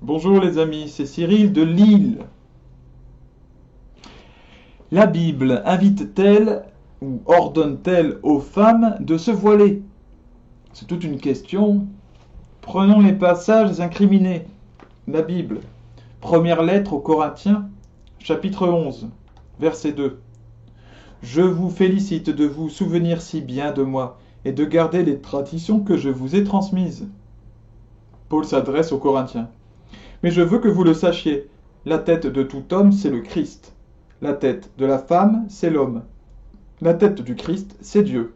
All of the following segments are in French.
Bonjour les amis, c'est Cyril de Lille. La Bible invite-t-elle ou ordonne-t-elle aux femmes de se voiler? C'est toute une question. Prenons les passages incriminés. La Bible. Première lettre aux Corinthiens, chapitre 11, verset 2. Je vous félicite de vous souvenir si bien de moi et de garder les traditions que je vous ai transmises. Paul s'adresse aux Corinthiens. Mais je veux que vous le sachiez, la tête de tout homme, c'est le Christ. La tête de la femme, c'est l'homme. La tête du Christ, c'est Dieu.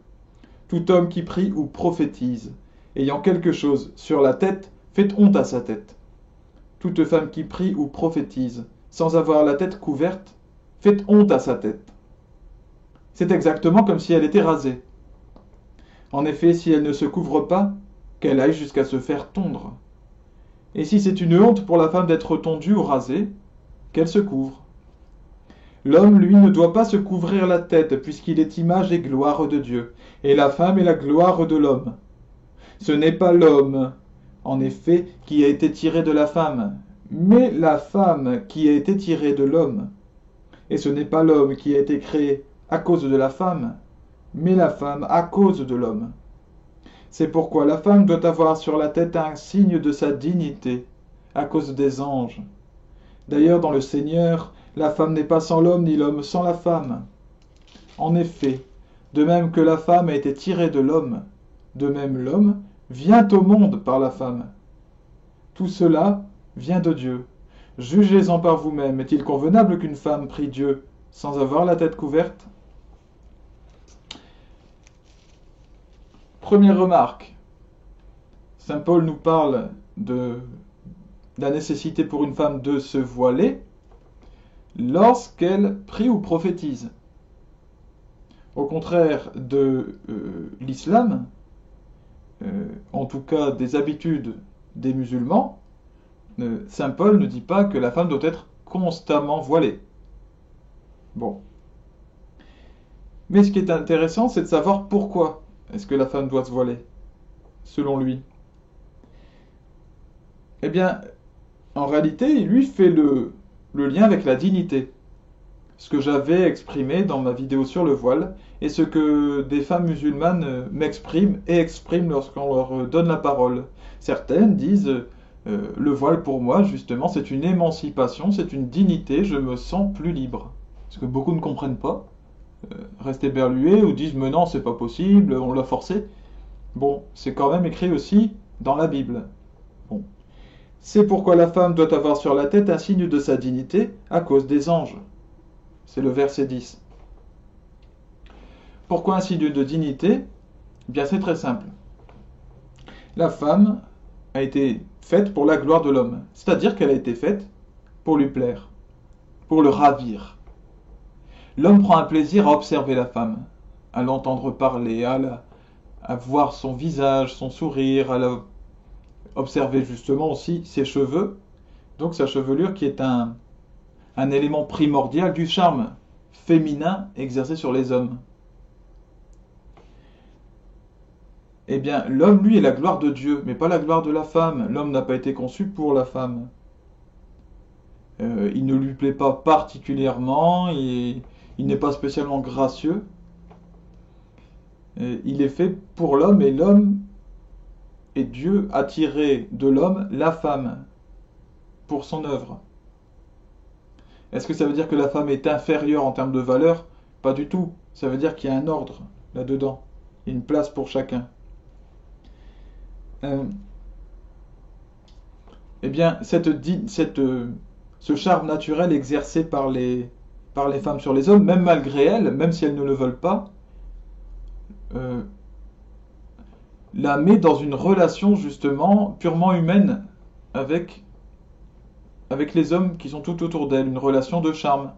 Tout homme qui prie ou prophétise, ayant quelque chose sur la tête, fait honte à sa tête. Toute femme qui prie ou prophétise, sans avoir la tête couverte, fait honte à sa tête. C'est exactement comme si elle était rasée. En effet, si elle ne se couvre pas, qu'elle aille jusqu'à se faire tondre. Et si c'est une honte pour la femme d'être tondue ou rasée, qu'elle se couvre. L'homme, lui, ne doit pas se couvrir la tête, puisqu'il est image et gloire de Dieu, et la femme est la gloire de l'homme. Ce n'est pas l'homme, en effet, qui a été tiré de la femme, mais la femme qui a été tirée de l'homme. Et ce n'est pas l'homme qui a été créé à cause de la femme, mais la femme à cause de l'homme. C'est pourquoi la femme doit avoir sur la tête un signe de sa dignité, à cause des anges. D'ailleurs, dans le Seigneur, la femme n'est pas sans l'homme, ni l'homme sans la femme. En effet, de même que la femme a été tirée de l'homme, de même l'homme vient au monde par la femme. Tout cela vient de Dieu. Jugez-en par vous-même. Est-il convenable qu'une femme prie Dieu sans avoir la tête couverte? Première remarque. Saint Paul nous parle de la nécessité pour une femme de se voiler lorsqu'elle prie ou prophétise. Au contraire de l'islam, en tout cas des habitudes des musulmans, Saint Paul ne dit pas que la femme doit être constamment voilée. Bon. Mais ce qui est intéressant, c'est de savoir pourquoi est-ce que la femme doit se voiler, selon lui. Eh bien, en réalité, il lui fait le lien avec la dignité. Ce que j'avais exprimé dans ma vidéo sur le voile et ce que des femmes musulmanes m'expriment et expriment lorsqu'on leur donne la parole. Certaines disent le voile pour moi, justement, c'est une émancipation, c'est une dignité, je me sens plus libre. Ce que beaucoup ne comprennent pas, restent éberlués ou disent mais non, c'est pas possible, on l'a forcé. Bon, c'est quand même écrit aussi dans la Bible. Bon. C'est pourquoi la femme doit avoir sur la tête un signe de sa dignité à cause des anges. C'est le verset 10. Pourquoi un signe de dignité? Eh bien, c'est très simple. La femme a été faite pour la gloire de l'homme, c'est-à-dire qu'elle a été faite pour lui plaire, pour le ravir. L'homme prend un plaisir à observer la femme, à l'entendre parler, à voir son visage, son sourire, à observer justement aussi ses cheveux, donc sa chevelure qui est un élément primordial du charme féminin exercé sur les hommes. Eh bien, l'homme, lui, est la gloire de Dieu, mais pas la gloire de la femme. L'homme n'a pas été conçu pour la femme. Il ne lui plaît pas particulièrement, il n'est pas spécialement gracieux. Il est fait pour l'homme, et l'homme, et Dieu a tiré de l'homme la femme pour son œuvre. Est-ce que ça veut dire que la femme est inférieure en termes de valeur? Pas du tout. Ça veut dire qu'il y a un ordre là-dedans. Il y a une place pour chacun. Eh bien, ce charme naturel exercé par les femmes sur les hommes, même malgré elles, même si elles ne le veulent pas, la met dans une relation justement purement humaine avec les hommes qui sont tout autour d'elle, une relation de charme.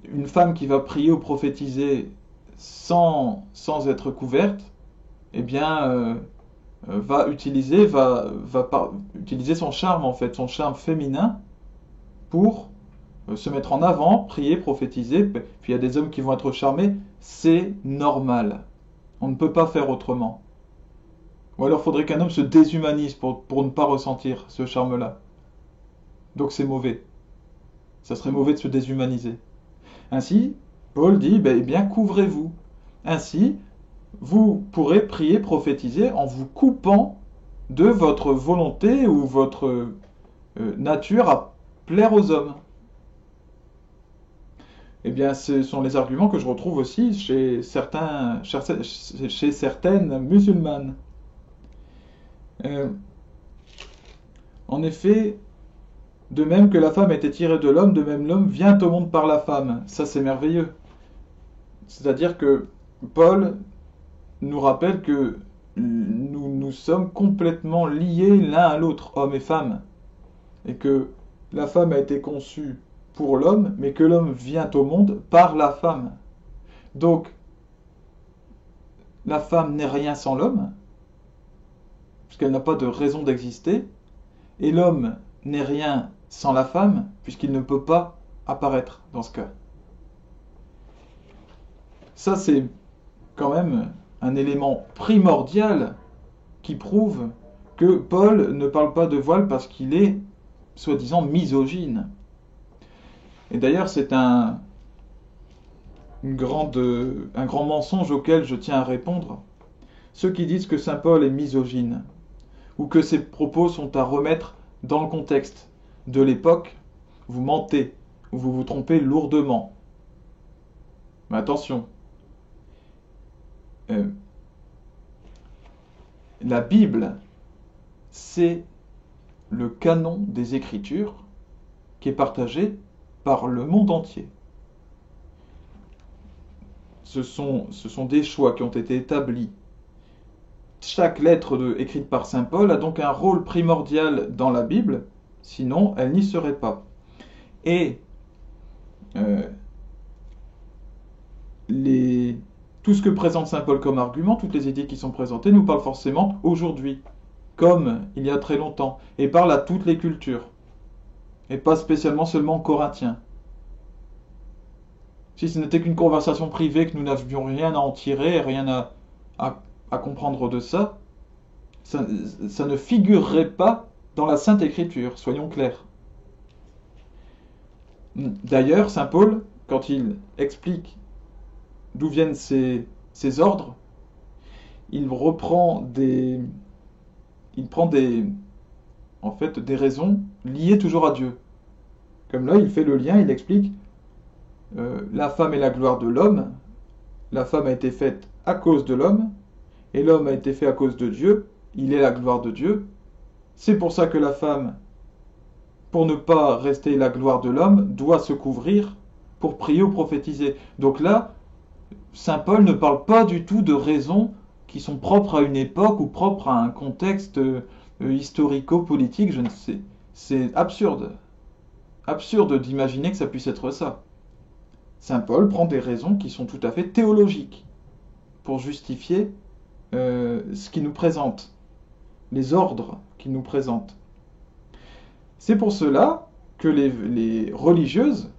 Une femme qui va prier ou prophétiser sans être couverte, eh bien, va utiliser son charme en fait, son charme féminin pour se mettre en avant, prier, prophétiser. Puis il y a des hommes qui vont être charmés, c'est normal. On ne peut pas faire autrement. Ou alors faudrait qu'un homme se déshumanise pour ne pas ressentir ce charme-là. Donc c'est mauvais. Ça serait mauvais de se déshumaniser. Ainsi, Paul dit, eh bien, couvrez-vous. Ainsi, vous pourrez prier, prophétiser en vous coupant de votre volonté ou votre nature à plaire aux hommes. Eh bien, ce sont les arguments que je retrouve aussi chez certaines musulmanes. Euh, en effet, de même que la femme a été tirée de l'homme, de même l'homme vient au monde par la femme. Ça, c'est merveilleux. C'est-à-dire que Paul nous rappelle que nous sommes complètement liés l'un à l'autre, homme et femme. Et que la femme a été conçue pour l'homme, mais que l'homme vient au monde par la femme. Donc, la femme n'est rien sans l'homme, puisqu'elle n'a pas de raison d'exister, et l'homme n'est rien sans la femme, puisqu'il ne peut pas apparaître dans ce cas. Ça, c'est quand même un élément primordial qui prouve que Paul ne parle pas de voile parce qu'il est, soi-disant, misogyne. Et d'ailleurs, c'est un grand mensonge auquel je tiens à répondre. Ceux qui disent que saint Paul est misogyne, ou que ses propos sont à remettre dans le contexte de l'époque, vous mentez, ou vous vous trompez lourdement. Mais attention, la Bible, c'est le canon des Écritures qui est partagé par le monde entier. Ce sont des choix qui ont été établis. Chaque lettre écrite par saint Paul a donc un rôle primordial dans la Bible, sinon elle n'y serait pas. Et tout ce que présente saint Paul comme argument, toutes les idées qui sont présentées, nous parlent forcément aujourd'hui, comme il y a très longtemps, et parlent à toutes les cultures, et pas spécialement seulement aux Corinthiens. Si ce n'était qu'une conversation privée, que nous n'avions rien à en tirer, rien à comprendre de ça, ça ne figurerait pas dans la Sainte Écriture, soyons clairs. D'ailleurs, saint Paul, quand il explique d'où viennent ces ordres, il prend en fait, des raisons liées toujours à Dieu. Comme là, il fait le lien, il explique la femme est la gloire de l'homme, la femme a été faite à cause de l'homme, et l'homme a été fait à cause de Dieu, il est la gloire de Dieu. C'est pour ça que la femme, pour ne pas rester la gloire de l'homme, doit se couvrir pour prier ou prophétiser. Donc là, saint Paul ne parle pas du tout de raisons qui sont propres à une époque ou propres à un contexte historico-politique, je ne sais. C'est absurde. Absurde d'imaginer que ça puisse être ça. Saint Paul prend des raisons qui sont tout à fait théologiques pour justifier ce qu'il nous présente, les ordres qu'il nous présente. C'est pour cela que les religieuses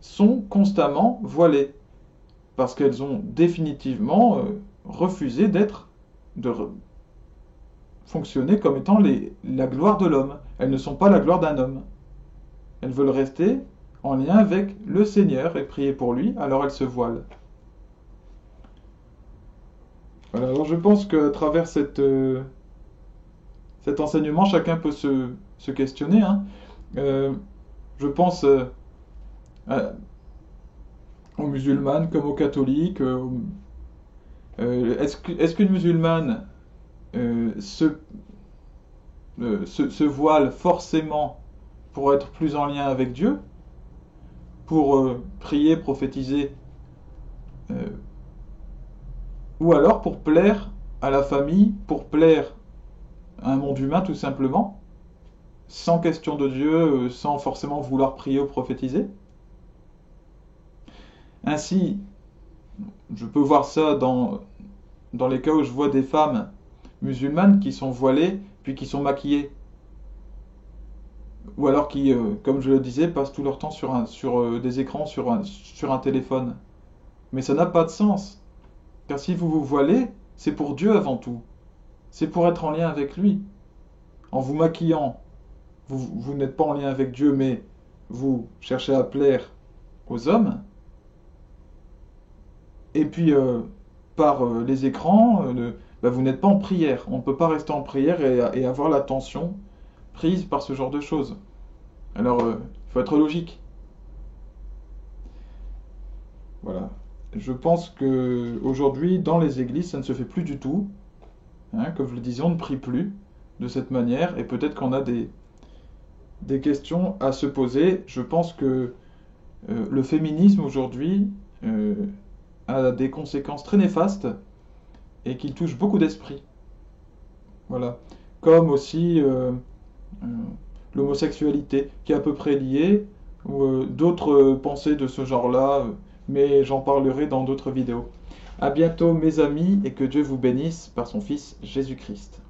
sont constamment voilées, parce qu'elles ont définitivement refusé de fonctionner comme étant la gloire de l'homme. Elles ne sont pas la gloire d'un homme. Elles veulent rester en lien avec le Seigneur et prier pour lui, alors elles se voilent. Voilà, alors je pense qu'à travers cet enseignement, chacun peut se questionner. Hein. Je pense aux musulmanes comme aux catholiques. Est-ce qu'une musulmane se voile forcément pour être plus en lien avec Dieu, pour prier, prophétiser, ou alors pour plaire à la famille, pour plaire à un monde humain tout simplement, sans question de Dieu, sans forcément vouloir prier ou prophétiser. Ainsi, je peux voir ça dans les cas où je vois des femmes musulmanes qui sont voilées puis qui sont maquillées. Ou alors qui, comme je le disais, passent tout leur temps sur des écrans, sur un téléphone. Mais ça n'a pas de sens. Car si vous vous voilez, c'est pour Dieu avant tout. c'est pour être en lien avec lui. En vous maquillant, vous n'êtes pas en lien avec Dieu, mais vous cherchez à plaire aux hommes. Et puis, par les écrans, vous n'êtes pas en prière. On ne peut pas rester en prière et avoir l'attention prise par ce genre de choses. Alors, il faut être logique. Voilà. Je pense que aujourd'hui, dans les églises, ça ne se fait plus du tout. Hein, comme je le disais, on ne prie plus de cette manière. Et peut-être qu'on a des questions à se poser. Je pense que le féminisme aujourd'hui a des conséquences très néfastes et qu'il touche beaucoup d'esprits. Voilà. Comme aussi euh, l'homosexualité, qui est à peu près liée, ou d'autres pensées de ce genre-là, mais j'en parlerai dans d'autres vidéos. À bientôt mes amis et que Dieu vous bénisse par son Fils Jésus-Christ.